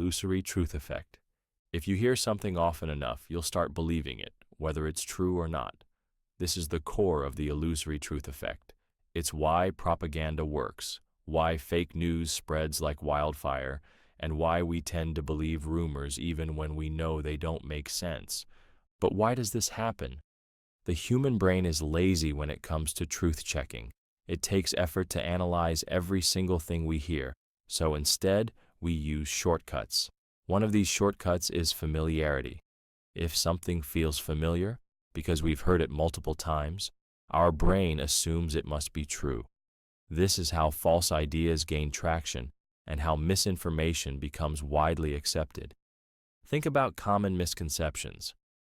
Illusory Truth Effect. If you hear something often enough, you'll start believing it, whether it's true or not. This is the core of the Illusory Truth Effect. It's why propaganda works, why fake news spreads like wildfire, and why we tend to believe rumors even when we know they don't make sense. But why does this happen? The human brain is lazy when it comes to truth-checking. It takes effort to analyze every single thing we hear, so instead, we use shortcuts. One of these shortcuts is familiarity. If something feels familiar, because we've heard it multiple times, our brain assumes it must be true. This is how false ideas gain traction and how misinformation becomes widely accepted. Think about common misconceptions.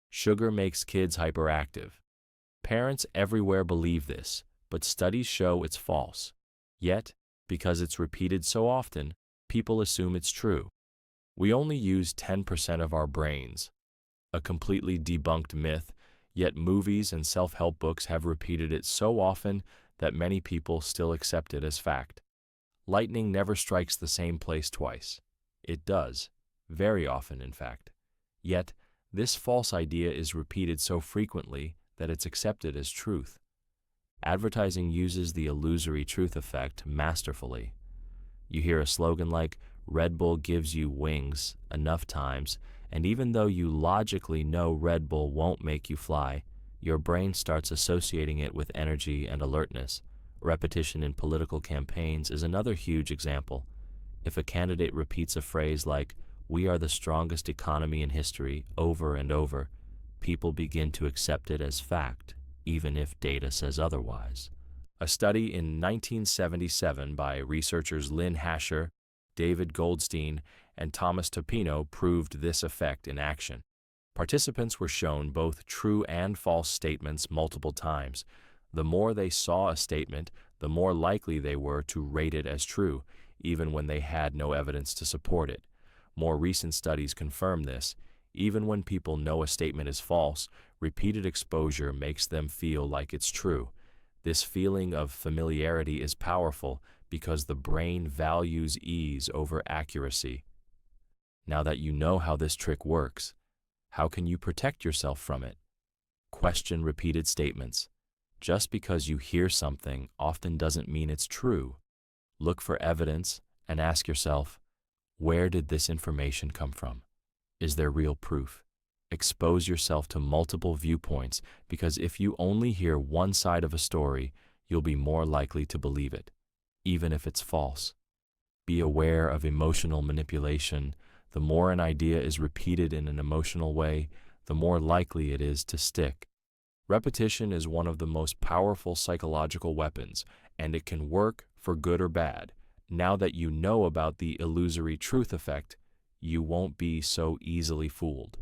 Sugar makes kids hyperactive. Parents everywhere believe this, but studies show it's false. Yet, because it's repeated so often, people assume it's true. We only use 10% of our brains, a completely debunked myth, yet movies and self-help books have repeated it so often that many people still accept it as fact. Lightning never strikes the same place twice. It does, very often in fact. Yet, this false idea is repeated so frequently that it's accepted as truth. Advertising uses the illusory truth effect masterfully. You hear a slogan like, "Red Bull gives you wings," enough times, and even though you logically know Red Bull won't make you fly, your brain starts associating it with energy and alertness. Repetition in political campaigns is another huge example. If a candidate repeats a phrase like, "We are the strongest economy in history," over and over, people begin to accept it as fact, even if data says otherwise. A study in 1977 by researchers Lynn Hasher, David Goldstein, and Thomas Topino proved this effect in action. Participants were shown both true and false statements multiple times. The more they saw a statement, the more likely they were to rate it as true, even when they had no evidence to support it. More recent studies confirm this. Even when people know a statement is false, repeated exposure makes them feel like it's true. This feeling of familiarity is powerful because the brain values ease over accuracy. Now that you know how this trick works, how can you protect yourself from it? Question repeated statements. Just because you hear something often doesn't mean it's true. Look for evidence and ask yourself, where did this information come from? Is there real proof? Expose yourself to multiple viewpoints because if you only hear one side of a story, you'll be more likely to believe it, even if it's false. Be aware of emotional manipulation. The more an idea is repeated in an emotional way, the more likely it is to stick. Repetition is one of the most powerful psychological weapons, and it can work for good or bad. Now that you know about the illusory truth effect, you won't be so easily fooled.